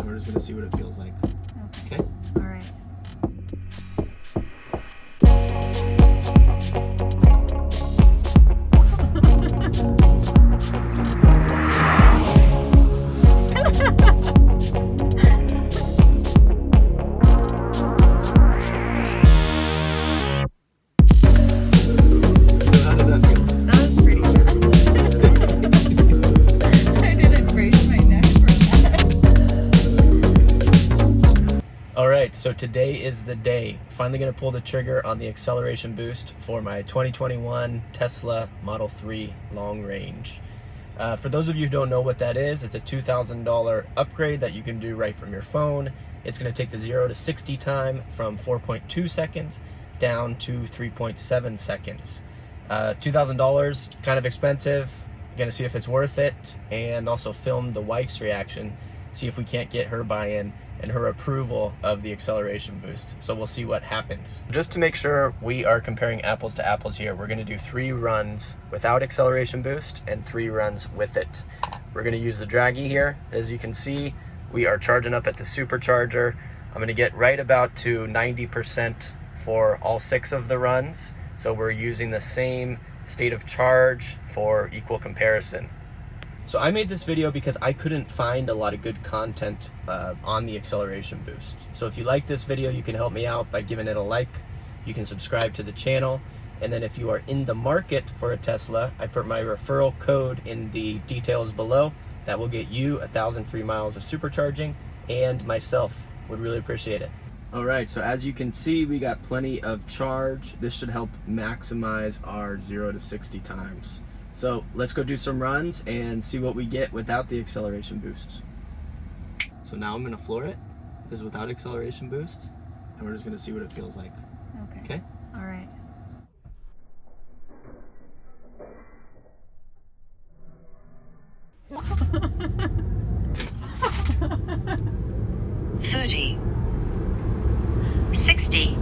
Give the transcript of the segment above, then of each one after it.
we're just gonna see what it feels like. Okay? All right. So how did that feel? That was pretty fast. I didn't brace my neck for that. Alright, so today is the day. Finally gonna pull the trigger on the acceleration boost for my 2021 Tesla Model 3 long range. For those of you who don't know what that is, it's a $2,000 upgrade that you can do right from your phone. It's gonna take the 0 to 60 time from 4.2 seconds down to 3.7 seconds. $2,000, kind of expensive. Gonna see if it's worth it, and also film the wife's reaction, see if we can't get her buy-in and her approval of the acceleration boost. So we'll see what happens. Just to make sure we are comparing apples to apples here, we're gonna do 3 runs without acceleration boost and 3 runs with it. We're gonna use the dragy here. As you can see, we are charging up at the supercharger. I'm gonna get right about to 90% for all 6 of the runs. So we're using the same state of charge for equal comparison. So I made this video because I couldn't find a lot of good content on the acceleration boost. So if you like this video, you can help me out by giving it a like. You can subscribe to the channel. And then if you are in the market for a Tesla, I put my referral code in the details below. That will get you 1,000 free miles of supercharging, and myself would really appreciate it. All right, so as you can see, we got plenty of charge. This should help maximize our 0 to 60 times. So let's go do some runs and see what we get without the acceleration boost. So now I'm gonna floor it. This is without acceleration boost, and we're just gonna see what it feels like. Okay. Okay? All right. $30, $60,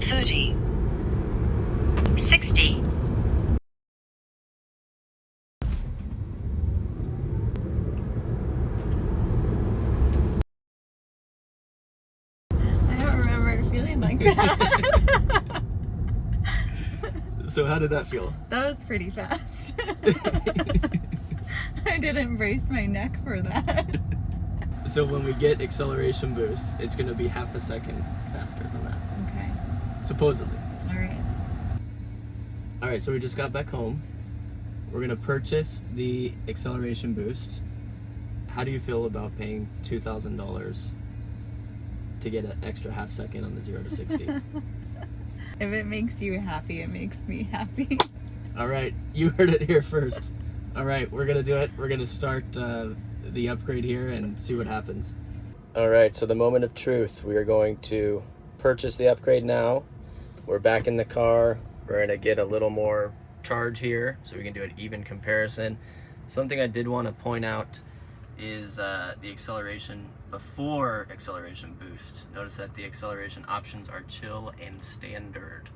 $30, $60, I don't remember feeling like that. So how did that feel? That was pretty fast. I didn't brace my neck for that. So when we get acceleration boost, it's gonna be half a second faster than that, Okay. supposedly. All right. All right, so we just got back home. We're gonna purchase the acceleration boost. How do you feel about paying $2,000 to get an extra half second on the 0 to 60? If it makes you happy, it makes me happy. All right, you heard it here first. All right, we're gonna do it. We're gonna start the upgrade here and see what happens. All right, so the moment of truth. We are going to purchase the upgrade now. We're back in the car. We're gonna get a little more charge here so we can do an even comparison. Something I did want to point out is the acceleration before acceleration boost. Notice that the acceleration options are chill and standard.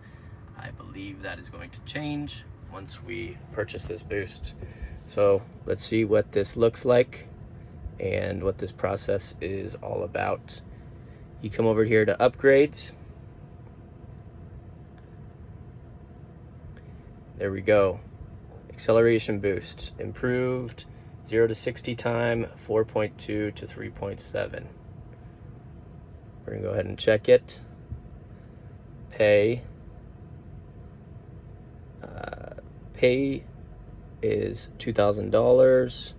I believe that is going to change once we purchase this boost. So let's see what this looks like and what this process is all about. You come over here to upgrades. There we go. Acceleration boost, improved 0 to 60 time, 4.2 to 3.7. We're gonna go ahead and check it. Pay. Pay is $2,000.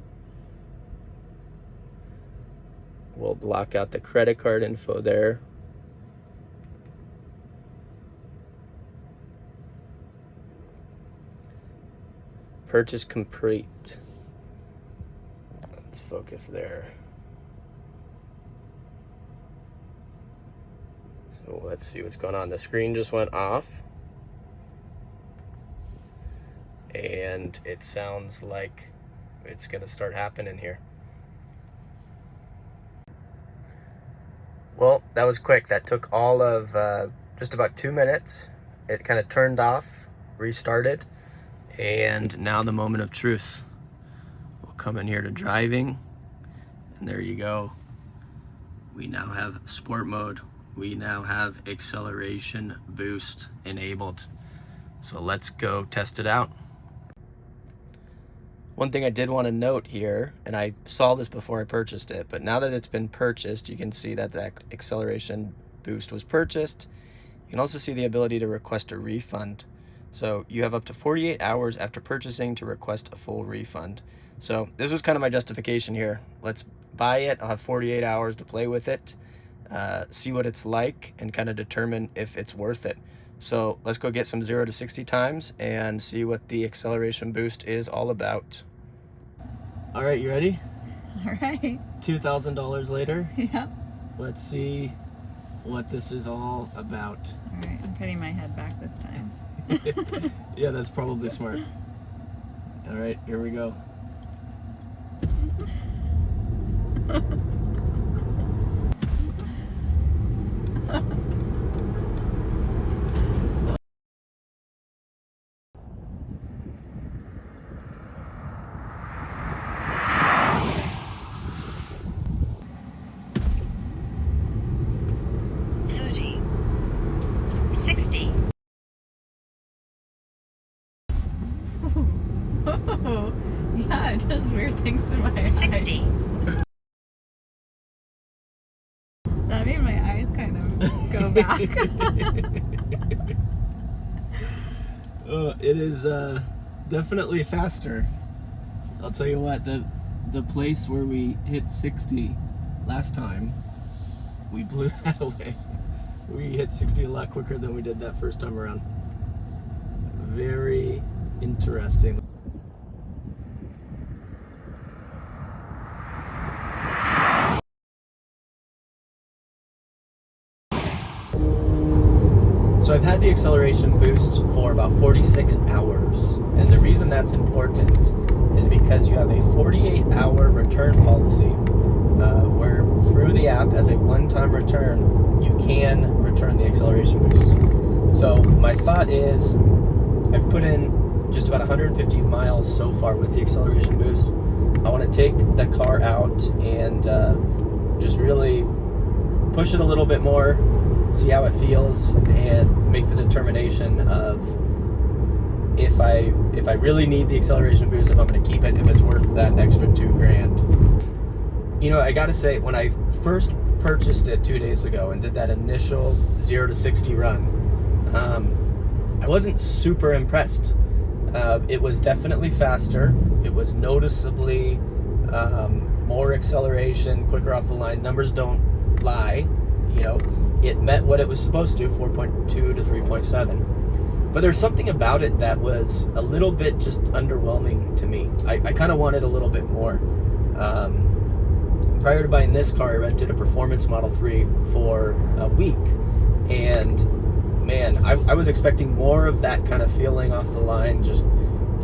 We'll block out the credit card info there. Purchase complete. Let's focus there. So let's see what's going on. The screen just went off. And it sounds like it's gonna start happening here. Well, that was quick. That took all of just about 2 minutes. It kind of turned off, restarted, and now the moment of truth. We'll come in here to driving, and there you go. We now have sport mode. We now have acceleration boost enabled. So let's go test it out. One thing I did want to note here, and I saw this before I purchased it, but now that it's been purchased, you can see that the acceleration boost was purchased. You can also see the ability to request a refund. So you have up to 48 hours after purchasing to request a full refund. So this was kind of my justification here. Let's buy it. I'll have 48 hours to play with it, see what it's like, and kind of determine if it's worth it. So let's go get some 0 to 60 times and see what the acceleration boost is all about. All right, you ready? All right. $2,000 later. Yeah. Let's see what this is all about. All right, I'm putting my head back this time. Yeah, that's probably smart. All right, here we go. Oh, yeah, it does weird things to my eyes. 60. That made my eyes kind of go back. It is definitely faster. I'll tell you what, the place where we hit 60 last time, we blew that away. We hit 60 a lot quicker than we did that first time around. Very interesting. So I've had the acceleration boost for about 46 hours, and the reason that's important is because you have a 48-hour return policy where through the app as a one-time return you can return the acceleration boost. So my thought is I've put in just about 150 miles so far with the acceleration boost. I want to take the car out and just really push it a little bit more, see how it feels, and make the determination of if I really need the acceleration boost, if I'm going to keep it, if it's worth that extra $2,000. You know, I gotta say, when I first purchased it 2 days ago and did that initial 0 to 60 run, I wasn't super impressed. It was definitely faster. It was noticeably more acceleration, quicker off the line. Numbers don't lie, you know. It met what it was supposed to, 4.2 to 3.7. But there's something about it that was a little bit just underwhelming to me. I kind of wanted a little bit more. Prior to buying this car, I rented a performance Model 3 for a week. And man, I was expecting more of that kind of feeling off the line, just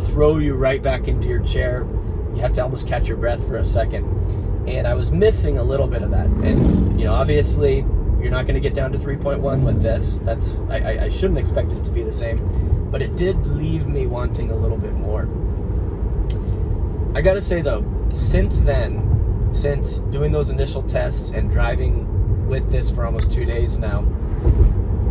throw you right back into your chair. You have to almost catch your breath for a second. And I was missing a little bit of that. And, you know, obviously, you're not going to get down to 3.1 with this. I shouldn't expect it to be the same, but it did leave me wanting a little bit more. I gotta say though, since then, since doing those initial tests and driving with this for almost 2 days now,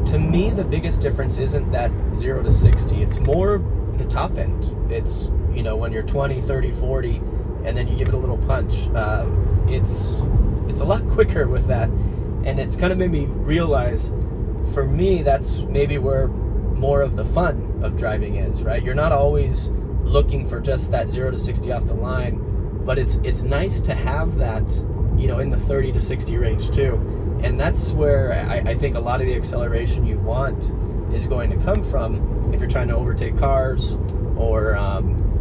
to me the biggest difference isn't that 0 to 60. It's more the top end. It's, you know, when you're 20, 30, 40, and then you give it a little punch. It's a lot quicker with that. And it's kind of made me realize, for me, that's maybe where more of the fun of driving is, right? You're not always looking for just that 0 to 60 off the line, but it's nice to have that, you know, in the 30 to 60 range too. And that's where I think a lot of the acceleration you want is going to come from if you're trying to overtake cars or,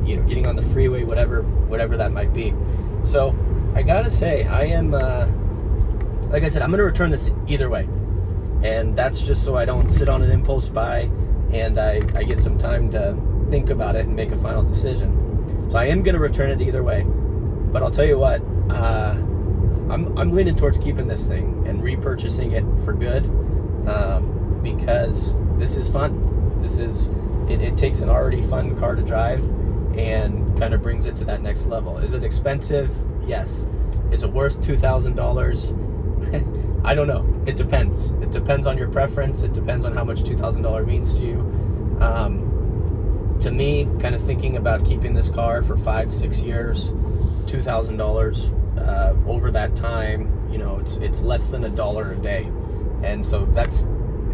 you know, getting on the freeway, whatever that might be. So I gotta say, I am, like I said, I'm going to return this either way. And that's just so I don't sit on an impulse buy and I get some time to think about it and make a final decision. So I am going to return it either way. But I'll tell you what, I'm leaning towards keeping this thing and repurchasing it for good. because this is fun. It takes an already fun car to drive and kind of brings it to that next level. Is it expensive? Yes. Is it worth $2,000? I don't know. It depends. It depends on your preference. It depends on how much $2,000 means to you. To me, kind of thinking about keeping this car for 5-6 years, $2,000 over that time, you know, it's less than $1 a day. And so that's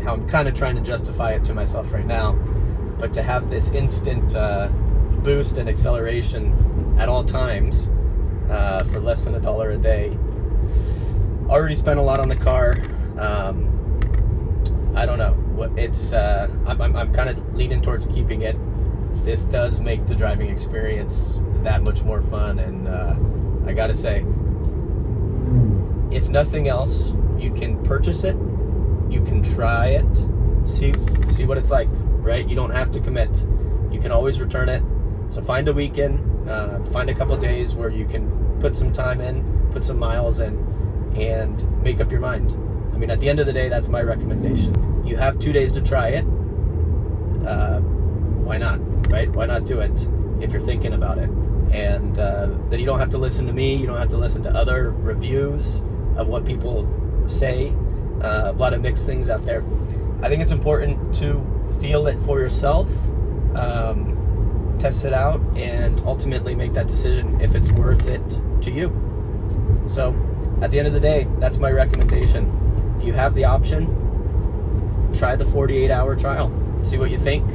how I'm kind of trying to justify it to myself right now. But to have this instant boost and acceleration at all times for less than $1 a day, already spent a lot on the car. I don't know. I'm kind of leaning towards keeping it. This does make the driving experience that much more fun, and I gotta say, if nothing else, you can purchase it, you can try it, see what it's like, right? You don't have to commit. You can always return it. So find a weekend, find a couple of days where you can put some time in, put some miles in, and make up your mind. I mean, at the end of the day, that's my recommendation. You have 2 days to try it. Why not, right? Why not do it if you're thinking about it? And then you don't have to listen to me. You don't have to listen to other reviews of what people say. A lot of mixed things out there. I think it's important to feel it for yourself, test it out, and ultimately make that decision if it's worth it to you. So at the end of the day, that's my recommendation. If you have the option, try the 48-hour trial, see what you think,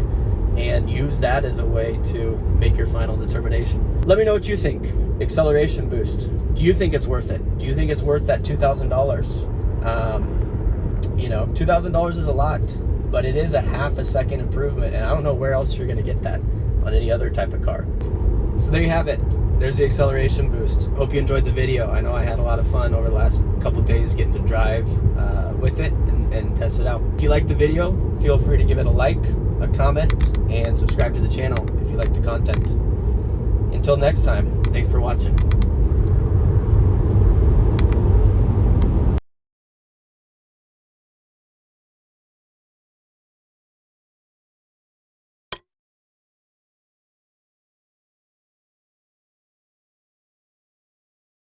and use that as a way to make your final determination. Let me know what you think. Acceleration boost. Do you think it's worth it? Do you think it's worth that $2,000? You know, $2,000 is a lot, but it is a half a second improvement, and I don't know where else you're going to get that on any other type of car. So there you have it. There's the acceleration boost. Hope you enjoyed the video. I know I had a lot of fun over the last couple days getting to drive with it and test it out. If you liked the video, feel free to give it a like, a comment, and subscribe to the channel if you like the content. Until next time, thanks for watching.